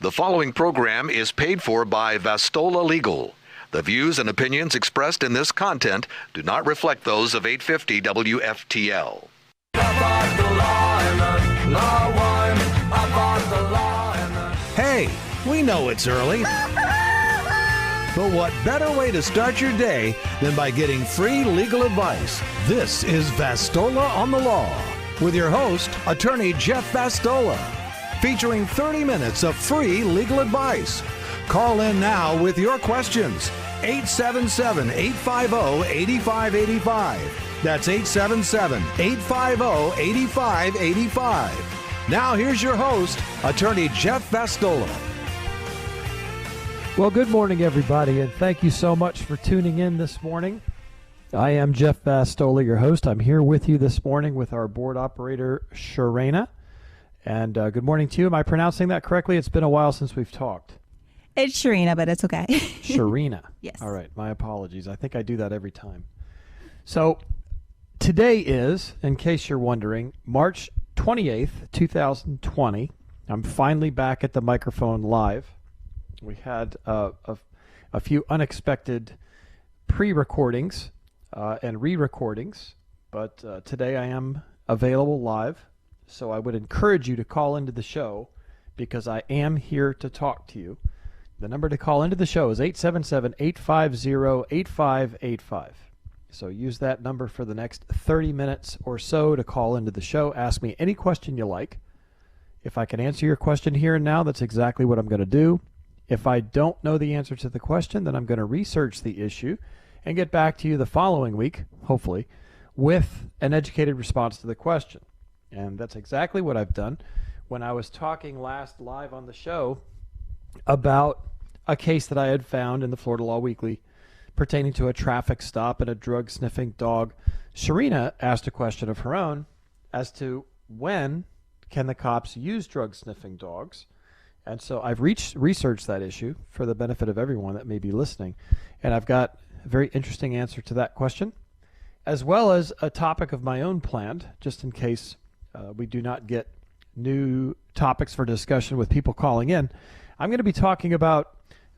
The following program is paid for by Vastola Legal. The views and opinions expressed in this content do not reflect those of 850 WFTL. Hey, we know it's early. But what better way to start your day than by getting free legal advice? This is Vastola on the Law with your host, Attorney Jeff Vastola, featuring 30 minutes of free legal advice. Call in now with your questions. 877-850-8585. That's 877-850-8585. Now here's your host, Attorney Jeff Vastola. Well, good morning, everybody, and thank you so much for tuning in this morning. I am Jeff Vastola, your host. I'm here with you this morning with our board operator, Sharena. And good morning to you. Am I pronouncing that correctly? It's been a while since we've talked. It's Sharena, but it's okay. Sharena. Yes. All right. My apologies. I think I do that every time. So today is, in case you're wondering, March 28th, 2020. I'm finally back at the microphone live. We had a few unexpected pre-recordings and re-recordings, but today I am available live. So I would encourage you to call into the show because I am here to talk to you. The number to call into the show is 877-850-8585. So use that number for the next 30 minutes or so to call into the show. Ask me any question you like. If I can answer your question here and now, that's exactly what I'm going to do. If I don't know the answer to the question, then I'm going to research the issue and get back to you the following week, hopefully, with an educated response to the question. And that's exactly what I've done. When I was talking last live on the show about a case that I had found in the Florida Law Weekly pertaining to a traffic stop and a drug-sniffing dog, Sharena asked a question of her own as to when can the cops use drug-sniffing dogs. And so I've researched that issue for the benefit of everyone that may be listening. And I've got a very interesting answer to that question, as well as a topic of my own planned, just in case we do not get new topics for discussion with people calling in. I'm going to be talking about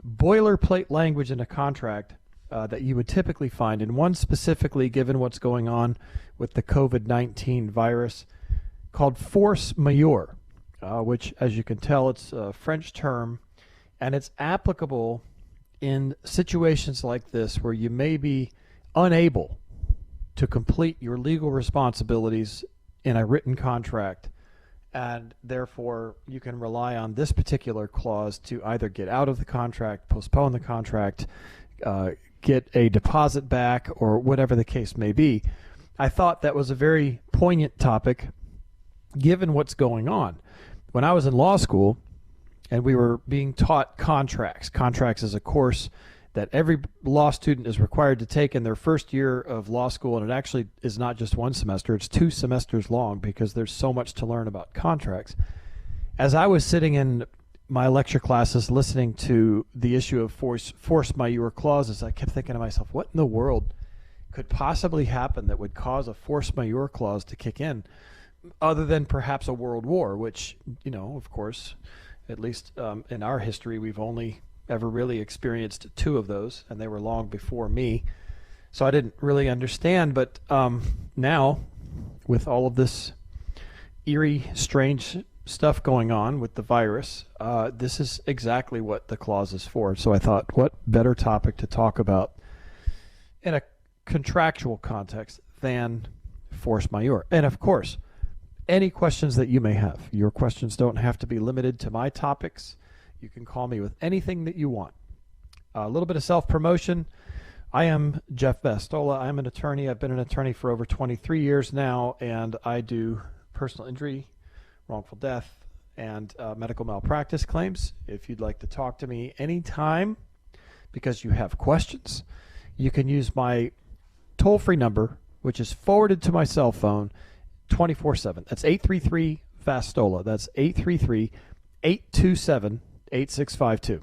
boilerplate language in a contract that you would typically find, and one specifically, given what's going on with the COVID-19 virus, called force majeure. Which, as you can tell, it's a French term, and it's applicable in situations like this where you may be unable to complete your legal responsibilities in a written contract, and therefore you can rely on this particular clause to either get out of the contract, postpone the contract, get a deposit back, or whatever the case may be. I thought that was a very poignant topic given what's going on. When I was in law school and we were being taught contracts is a course that every law student is required to take in their first year of law school, and it actually is not just one semester, it's 2 semesters long because there's so much to learn about contracts. As I was sitting in my lecture classes listening to the issue of force majeure clauses, I kept thinking to myself, what in the world could possibly happen that would cause a force majeure clause to kick in? Other than perhaps a world war, which, of course, at least in our history, we've only ever really experienced 2 of those, and they were long before me. So I didn't really understand. But now, with all of this eerie, strange stuff going on with the virus, this is exactly what the clause is for. So I thought, what better topic to talk about in a contractual context than force majeure? And of course, any questions that you may have. Your questions don't have to be limited to my topics. You can call me with anything that you want. A little bit of self-promotion. I am Jeff Vastola. I'm an attorney. I've been an attorney for over 23 years now, and I do personal injury, wrongful death, and medical malpractice claims. If you'd like to talk to me anytime because you have questions, you can use my toll-free number, which is forwarded to my cell phone 24/7. That's 833-VASTOLA. That's 833-827-8652.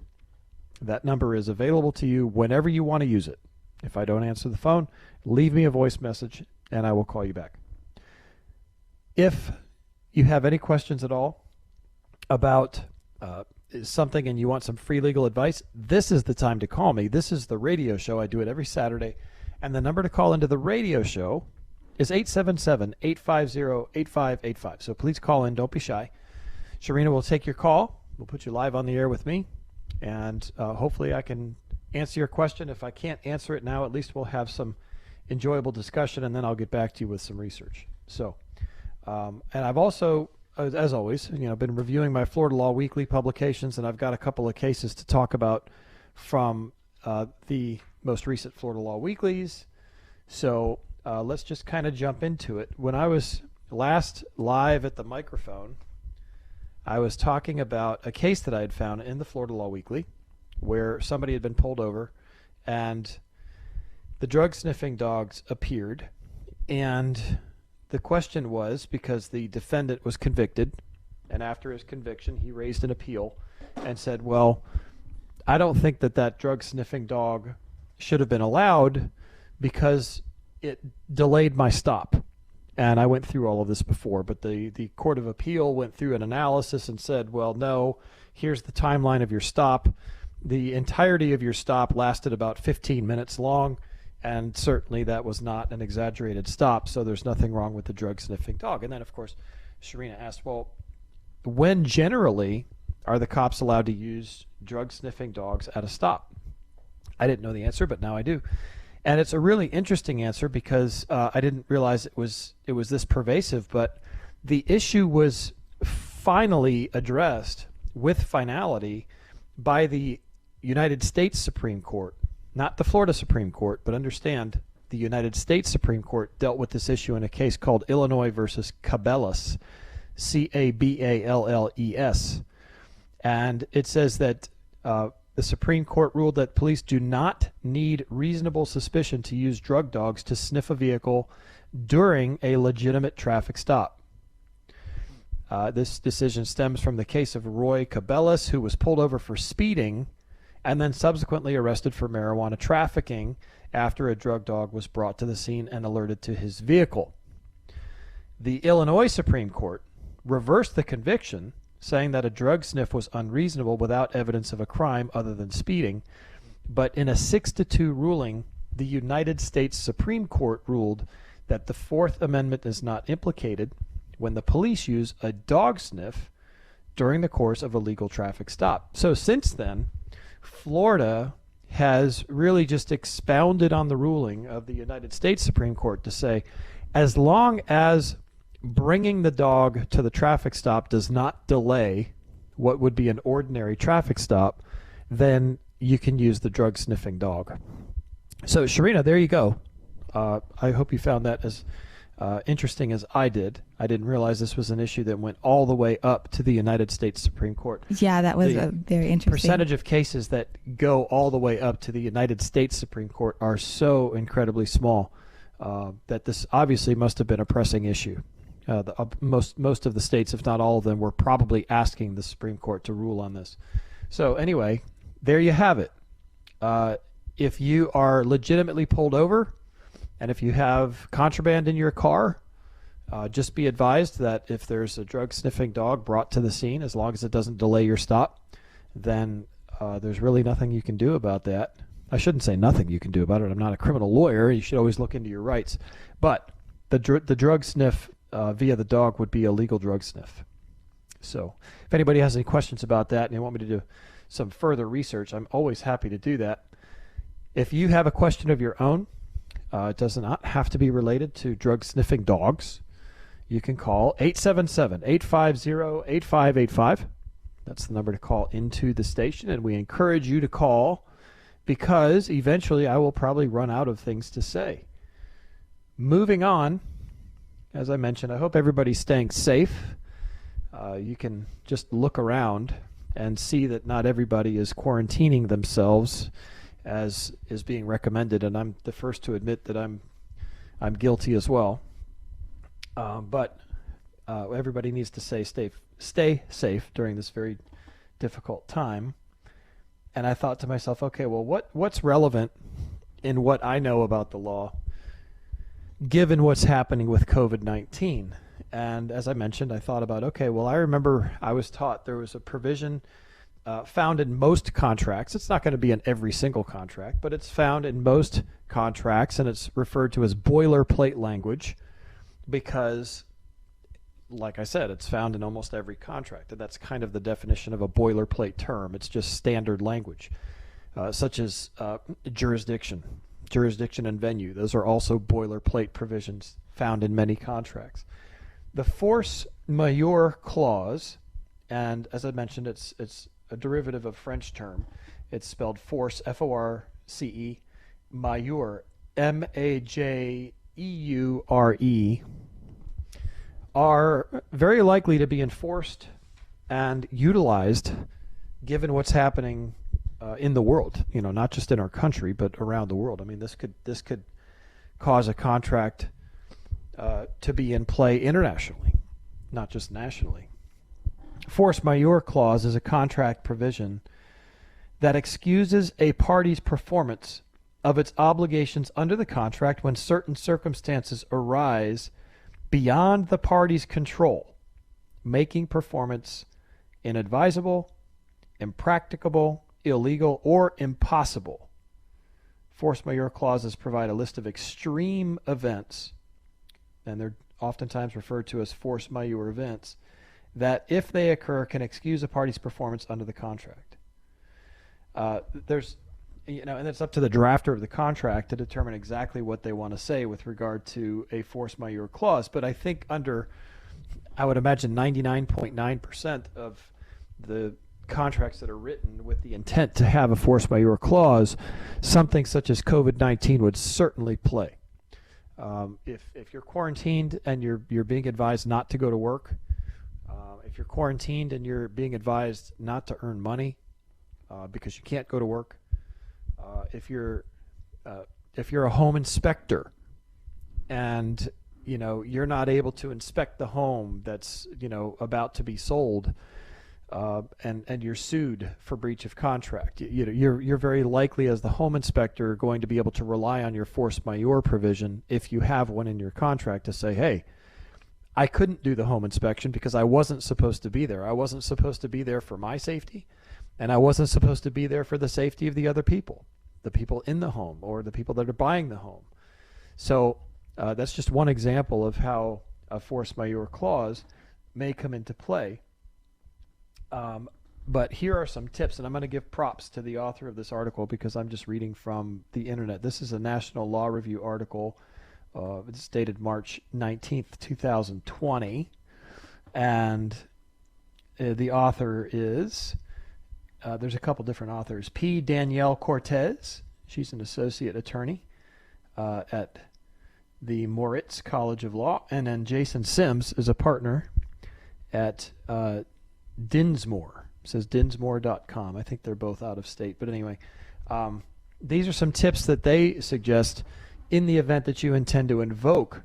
That number is available to you whenever you want to use it. If I don't answer the phone, leave me a voice message and I will call you back. If you have any questions at all about something and you want some free legal advice, this is the time to call me. This is the radio show. I do it every Saturday. And the number to call into the radio show is 877-850-8585. So please call in. Don't be shy. Sharina will take your call. We'll put you live on the air with me. And hopefully I can answer your question. If I can't answer it now, at least we'll have some enjoyable discussion, and then I'll get back to you with some research. So, and I've also, as always, been reviewing my Florida Law Weekly publications, and I've got a couple of cases to talk about from the most recent Florida Law Weeklies. So let's just kind of jump into it. When I was last live at the microphone, I was talking about a case that I had found in the Florida Law Weekly where somebody had been pulled over and the drug sniffing dogs appeared. And the question was, because the defendant was convicted, and after his conviction, he raised an appeal and said, well, I don't think that drug sniffing dog should have been allowed because it delayed my stop. And I went through all of this before, but the Court of Appeal went through an analysis and said, well, no, here's the timeline of your stop. The entirety of your stop lasted about 15 minutes long, and certainly that was not an exaggerated stop, so there's nothing wrong with the drug sniffing dog. And then, of course, Sharina asked, well, when generally are the cops allowed to use drug sniffing dogs at a stop? I didn't know the answer, but now I do. And it's a really interesting answer because I didn't realize it was this pervasive, but the issue was finally addressed with finality by the United States Supreme Court, not the Florida Supreme Court, but understand the United States Supreme Court dealt with this issue in a case called Illinois versus Cabales, Caballes. And it says that the Supreme Court ruled that police do not need reasonable suspicion to use drug dogs to sniff a vehicle during a legitimate traffic stop. This decision stems from the case of Roy Cabales, who was pulled over for speeding and then subsequently arrested for marijuana trafficking after a drug dog was brought to the scene and alerted to his vehicle. The Illinois Supreme Court reversed the conviction, saying that a drug sniff was unreasonable without evidence of a crime other than speeding. But in a 6-2 ruling, the United States Supreme Court ruled that the Fourth Amendment is not implicated when the police use a dog sniff during the course of a legal traffic stop. So since then, Florida has really just expounded on the ruling of the United States Supreme Court to say, as long as bringing the dog to the traffic stop does not delay what would be an ordinary traffic stop, then you can use the drug sniffing dog. So Sharina, there you go. I hope you found that as interesting as I did. I didn't realize this was an issue that went all the way up to the United States Supreme Court. Yeah, that was very interesting. Percentage of cases that go all the way up to the United States Supreme Court are so incredibly small that this obviously must have been a pressing issue. Most of the states, if not all of them, were probably asking the Supreme Court to rule on this. So anyway, there you have it. If you are legitimately pulled over, and if you have contraband in your car, just be advised that if there's a drug sniffing dog brought to the scene, as long as it doesn't delay your stop, then there's really nothing you can do about that. I shouldn't say nothing you can do about it. I'm not a criminal lawyer. You should always look into your rights. But the drug sniff via the dog would be a legal drug sniff. So if anybody has any questions about that and they want me to do some further research, I'm always happy to do that. If you have a question of your own, it does not have to be related to drug sniffing dogs. You can call 877-850-8585. That's the number to call into the station, and we encourage you to call because eventually I will probably run out of things to say. Moving on, as I mentioned, I hope everybody's staying safe. You can just look around and see that not everybody is quarantining themselves as is being recommended, and I'm the first to admit that I'm guilty as well. But everybody needs to stay safe during this very difficult time. And I thought to myself, okay, well, what's relevant in what I know about the law, given what's happening with COVID-19? And as I mentioned, I thought about, okay, well, I remember I was taught there was a provision found in most contracts. It's not going to be in every single contract, but it's found in most contracts, and it's referred to as boilerplate language because, like I said, it's found in almost every contract. And that's kind of the definition of a boilerplate term. It's just standard language, such as jurisdiction and venue. Those are also boilerplate provisions found in many contracts. The force majeure clause, and as I mentioned, it's a derivative of French term. It's spelled force, F-O-R-C-E, majeure, M-A-J-E-U-R-E, are very likely to be enforced and utilized given what's happening in the world, not just in our country, but around the world. I mean, this could cause a contract to be in play internationally, not just nationally. Force majeure clause is a contract provision that excuses a party's performance of its obligations under the contract when certain circumstances arise beyond the party's control, making performance inadvisable, impracticable, illegal, or impossible. Force majeure clauses provide a list of extreme events, and they're oftentimes referred to as force majeure events, that if they occur can excuse a party's performance under the contract. And it's up to the drafter of the contract to determine exactly what they want to say with regard to a force majeure clause. But I think I would imagine 99.9% of the contracts that are written with the intent to have a force majeure clause, something such as COVID-19 would certainly play. If you're quarantined and you're being advised not to go to work, if you're quarantined and you're being advised not to earn money because you can't go to work, if you're a home inspector and you're not able to inspect the home that's about to be sold, and you're sued for breach of contract, you're very likely as the home inspector going to be able to rely on your force majeure provision, if you have one in your contract, to say, hey, I couldn't do the home inspection because I wasn't supposed to be there. I wasn't supposed to be there for my safety, and I wasn't supposed to be there for the safety of the other people, the people in the home or the people that are buying the home. So that's just one example of how a force majeure clause may come into play. But here are some tips, and I'm going to give props to the author of this article because I'm just reading from the internet. This is a National Law Review article. It's dated March 19th, 2020. And the author is, there's a couple different authors. P. Danielle Cortez, she's an associate attorney at the Moritz College of Law. And then Jason Sims is a partner at Dinsmore. It says dinsmore.com. I think they're both out of state. But anyway, these are some tips that they suggest in the event that you intend to invoke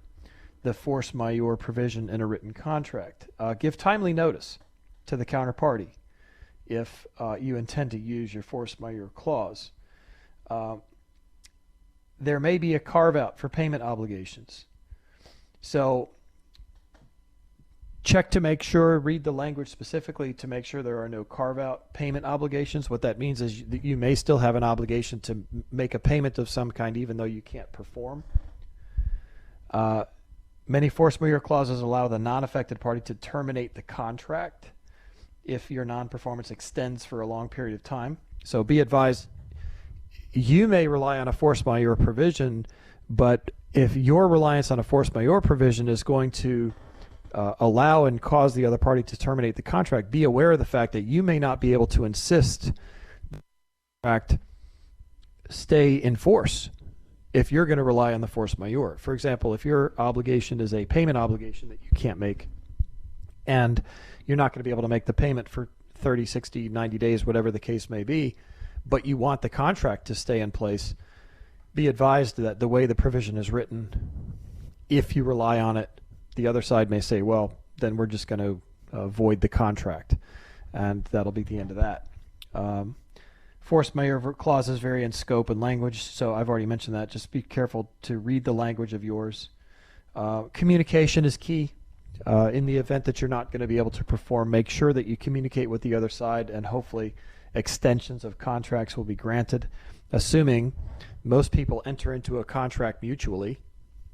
the force majeure provision in a written contract. Give timely notice to the counterparty if you intend to use your force majeure clause. There may be a carve-out for payment obligations. So check to make sure, read the language specifically to make sure there are no carve-out payment obligations. What that means is you may still have an obligation to make a payment of some kind even though you can't perform. Many force majeure clauses allow the non-affected party to terminate the contract if your non-performance extends for a long period of time. So be advised, you may rely on a force majeure provision, but if your reliance on a force majeure provision is going to allow and cause the other party to terminate the contract, be aware of the fact that you may not be able to insist the contract stay in force if you're going to rely on the force majeure. For example, if your obligation is a payment obligation that you can't make, and you're not going to be able to make the payment for 30, 60, 90 days, whatever the case may be, but you want the contract to stay in place, be advised that the way the provision is written, if you rely on it, the other side may say, well, then we're just going to void the contract, and that'll be the end of that. Force majeure clauses vary in scope and language, so I've already mentioned that. Just be careful to read the language of yours. Communication is key. In the event that you're not going to be able to perform, make sure that you communicate with the other side and hopefully extensions of contracts will be granted, assuming most people enter into a contract mutually.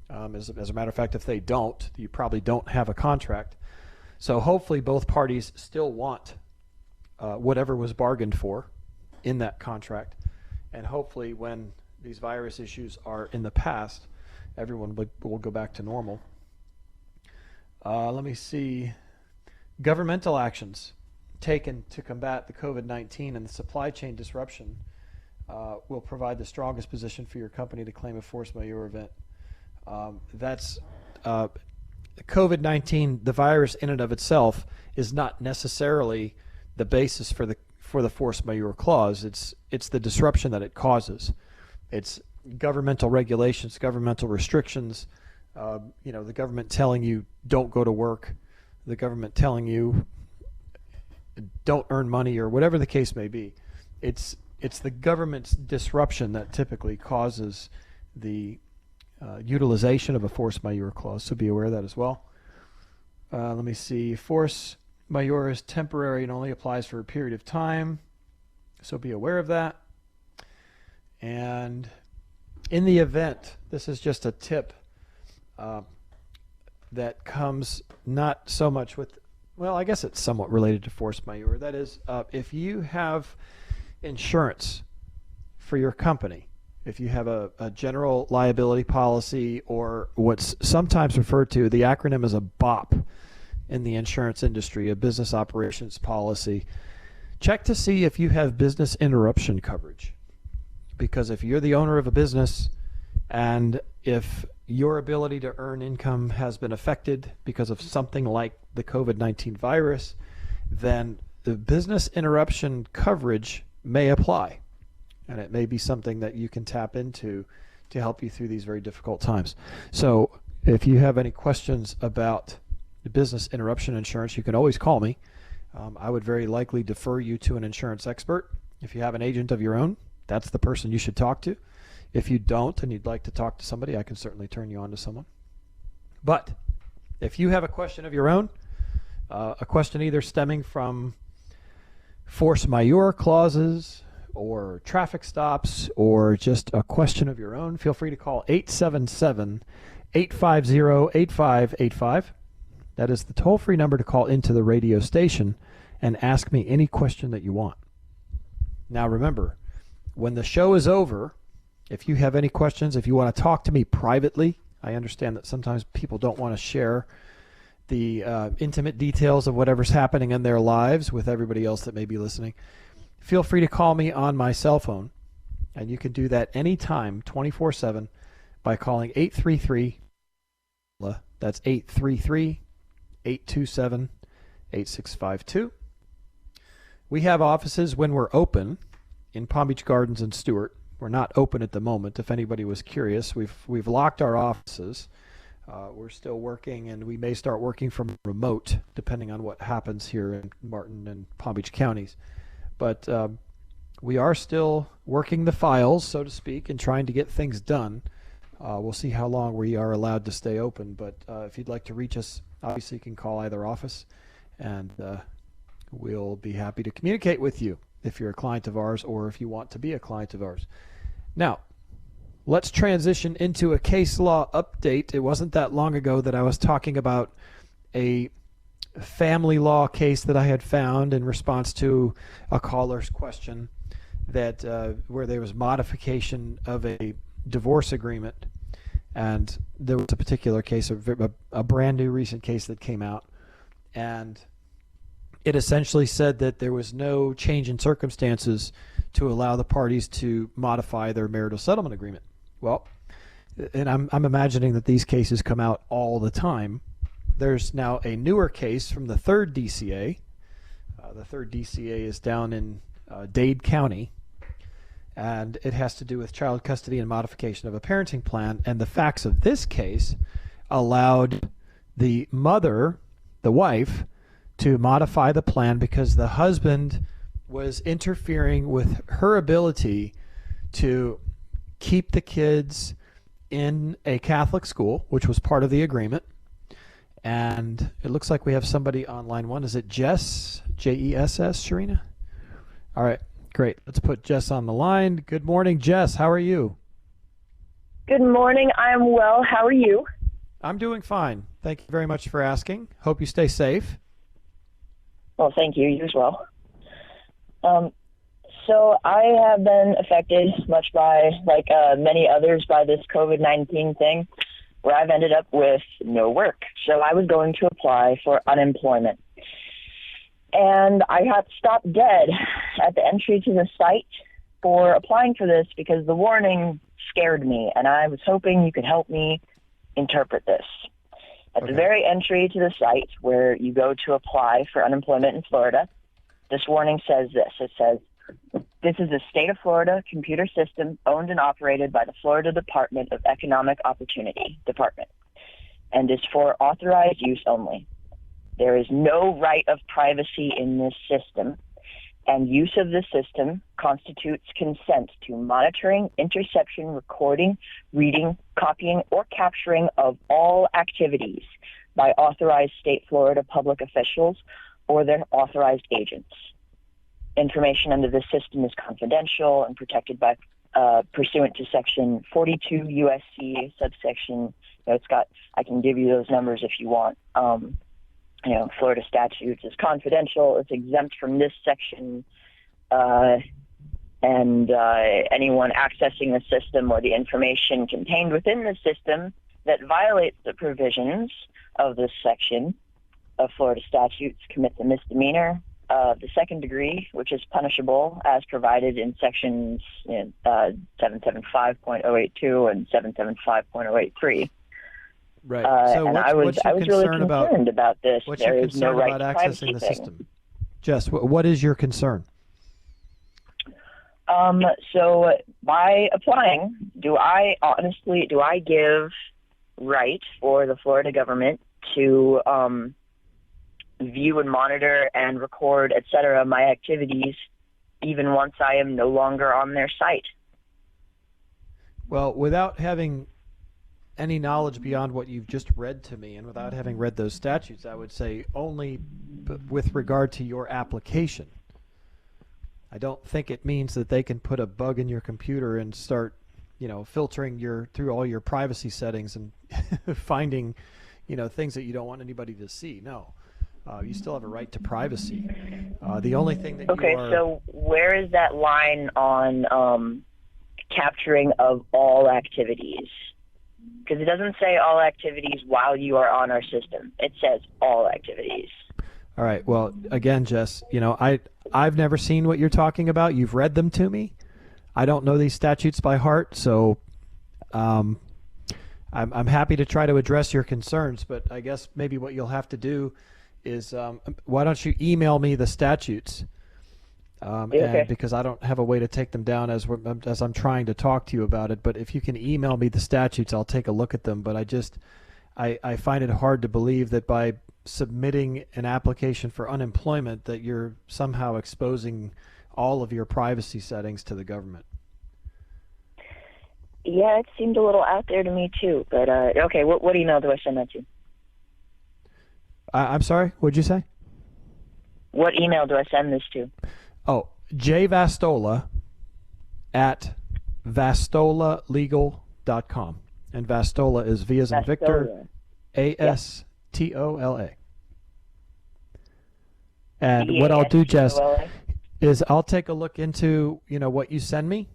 As a matter of fact, if they don't, you probably don't have a contract. So hopefully both parties still want whatever was bargained for in that contract. And hopefully when these virus issues are in the past, everyone will go back to normal. Let me see. Governmental actions taken to combat the COVID-19 and the supply chain disruption will provide the strongest position for your company to claim a force majeure event. That's COVID-19, the virus in and of itself is not necessarily the basis for the force majeure clause. It's the disruption that it causes. It's governmental regulations, governmental restrictions, the government telling you don't go to work, the government telling you don't earn money, or whatever the case may be. It's the government's disruption that typically causes the utilization of a force majeure clause, so be aware of that as well. Let me see. Force majeure is temporary and only applies for a period of time, so be aware of that. And in the event, this is just a tip that comes not so much with, well, I guess it's somewhat related to force majeure. That is, if you have insurance for your company, if you have a general liability policy, or what's sometimes referred to, the acronym is a BOP in the insurance industry, a business operations policy, check to see if you have business interruption coverage. Because if you're the owner of a business and if your ability to earn income has been affected because of something like the COVID-19 virus, then the business interruption coverage may apply. And it may be something that you can tap into to help you through these very difficult times. So if you have any questions about the business interruption insurance, you can always call me. I would very likely defer you to an insurance expert. If you have an agent of your own, that's the person you should talk to. If you don't and you'd like to talk to somebody, I can certainly turn you on to someone. But if you have a question of your own, a question either stemming from force majeure clauses or traffic stops, or just a question of your own, feel free to call 877-850-8585. That is the toll-free number to call into the radio station and ask me any question that you want. Now remember, when the show is over, if you have any questions, if you want to talk to me privately, I understand that sometimes people don't want to share the intimate details of whatever's happening in their lives with everybody else that may be listening. Feel free to call me on my cell phone, and you can do that anytime, 24/7, by calling 833. That's 833-827-8652. We have offices when we're open in Palm Beach Gardens and Stewart. We're not open at the moment. If anybody was curious, we've locked our offices. We're still working, and we may start working from remote, depending on what happens here in Martin and Palm Beach counties. But we are still working the files, so to speak, and trying to get things done. We'll see how long we are allowed to stay open. But if you'd like to reach us, obviously you can call either office, and we'll be happy to communicate with you if you're a client of ours or if you want to be a client of ours. Now, let's transition into a case law update. It wasn't that long ago that I was talking about a family law case that I had found in response to a caller's question that where there was modification of a divorce agreement, and there was a particular case, a brand new recent case that came out, and it essentially said that there was no change in circumstances to allow the parties to modify their marital settlement agreement. Well, and I'm imagining that these cases come out all the time. There's now a newer case from the 3rd DCA. The 3rd DCA is down in Dade County, and it has to do with child custody and modification of a parenting plan. And the facts of this case allowed the mother, the wife, to modify the plan because the husband was interfering with her ability to keep the kids in a Catholic school, which was part of the agreement. And it looks like we have somebody on line one. Is it Jess? Jess, Sharina? All right. Great. Let's put Jess on the line. Good morning, Jess. How are you? Good morning. I am well. How are you? I'm doing fine. Thank you very much for asking. Hope you stay safe. Well, thank you. You as well. So I have been affected much by, like many others, by this COVID-19 thing, where I've ended up with no work. So I was going to apply for unemployment. And I got stopped dead at the entry to the site for applying for this because the warning scared me, and I was hoping you could help me interpret this. At the very entry to the site where you go to apply for unemployment in Florida, this warning says this. It says, "This is a state of Florida computer system owned and operated by the Florida Department of Economic Opportunity Department and is for authorized use only. There is no right of privacy in this system, and use of this system constitutes consent to monitoring, interception, recording, reading, copying, or capturing of all activities by authorized state Florida public officials or their authorized agents. Information under this system is confidential and protected by pursuant to Section 42 USC subsection." It's got. I can give you those numbers if you want. Florida statutes is confidential. It's exempt from this section, and anyone accessing the system or the information contained within the system that violates the provisions of this section of Florida statutes commits a misdemeanor of the second degree, which is punishable as provided in sections 775.082 and 775.083. Right. So I was really concerned about this. What's There your is no concern right about to privacy accessing the thing. system? Jess, what is your concern? So by applying, do I give right for the Florida government to view and monitor and record, et cetera, my activities even once I am no longer on their site? Well, without having any knowledge beyond what you've just read to me and without having read those statutes, I would say only with regard to your application. I don't think it means that they can put a bug in your computer and start, filtering through all your privacy settings and finding, things that you don't want anybody to see. No, you still have a right to privacy. The only thing that so where is that line on capturing of all activities? Because it doesn't say all activities while you are on our system. It says all activities. All right. Well, again, Jess, I've never seen what you're talking about. You've read them to me. I don't know these statutes by heart, so I'm happy to try to address your concerns. But I guess maybe what you'll have to do is why don't you email me the statutes? And because I don't have a way to take them down as I'm trying to talk to you about it. But if you can email me the statutes, I'll take a look at them. But I find it hard to believe that by submitting an application for unemployment that you're somehow exposing all of your privacy settings to the government. Yeah, it seemed a little out there to me too. But okay, what email do I send that to? I'm sorry, what'd you say? What email do I send this to? Oh, jvastola at vastolalegal.com. And Vastola is V as in Victor, ASTOLA. And what I'll do, Jess, is I'll take a look into, what you send me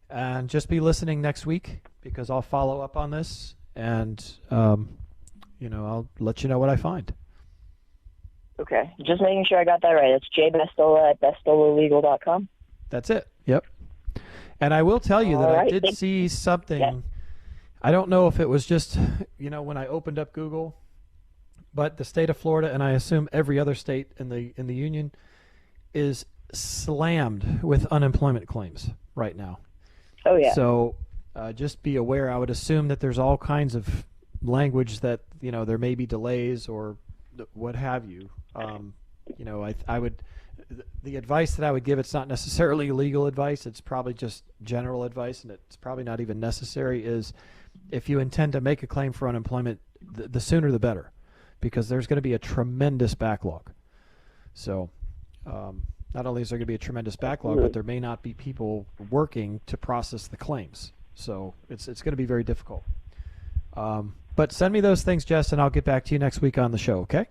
and just be listening next week because I'll follow up on this and, I'll let you know what I find. Okay. Just making sure I got that right. It's jvastola at vastolalegal.com. That's it. Yep. And I will tell you that I did see something. Yeah. I don't know if it was just, when I opened up Google, but the state of Florida, and I assume every other state in the union, is slammed with unemployment claims right now. Oh, yeah. So just be aware. I would assume that there's all kinds of language that, there may be delays or what have you. I would, the advice that I would give, it's not necessarily legal advice. It's probably just general advice, and it's probably not even necessary, is if you intend to make a claim for unemployment, the sooner the better, because there's going to be a tremendous backlog. So Not only is there going to be a tremendous backlog, but there may not be people working to process the claims. So it's going to be very difficult. But send me those things, Jess, and I'll get back to you next week on the show, okay?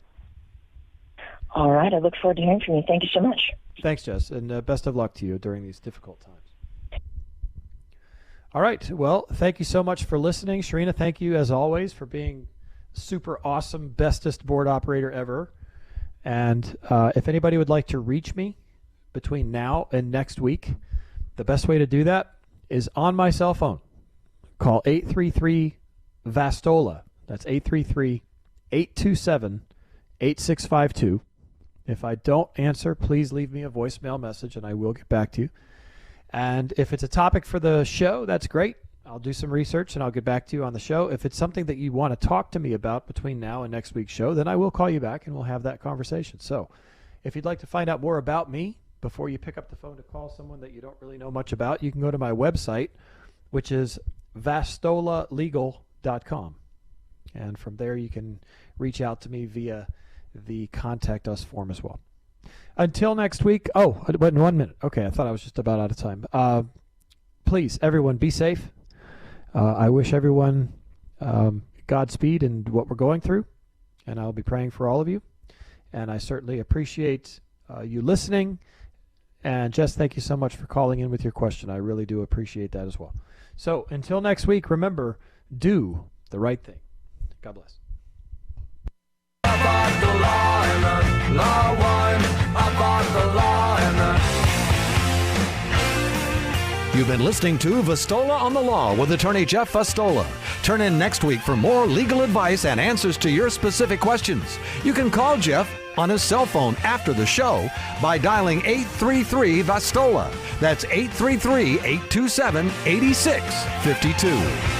All right. I look forward to hearing from you. Thank you so much. Thanks, Jess, and best of luck to you during these difficult times. All right. Well, thank you so much for listening. Sharina, thank you, as always, for being super awesome, bestest board operator ever. And if anybody would like to reach me between now and next week, the best way to do that is on my cell phone. Call 833-VASTOLA. That's 833-827-8652. If I don't answer, please leave me a voicemail message and I will get back to you. And if it's a topic for the show, that's great. I'll do some research and I'll get back to you on the show. If it's something that you want to talk to me about between now and next week's show, then I will call you back and we'll have that conversation. So if you'd like to find out more about me before you pick up the phone to call someone that you don't really know much about, you can go to my website, which is vastolalegal.com. And from there you can reach out to me via the Contact Us form as well. Until next week. Oh, 1 minute. Okay, I thought I was just about out of time. Please, everyone, be safe. I wish everyone Godspeed in what we're going through, and I'll be praying for all of you. And I certainly appreciate you listening. And Jess, thank you so much for calling in with your question. I really do appreciate that as well. So until next week, remember, do the right thing. God bless. About the law and the law one, about the law and the... You've been listening to Vastola on the Law with attorney Jeff Vastola. Turn in next week for more legal advice and answers to your specific questions. You can call Jeff on his cell phone after the show by dialing 833-VASTOLA. That's 833-827-8652.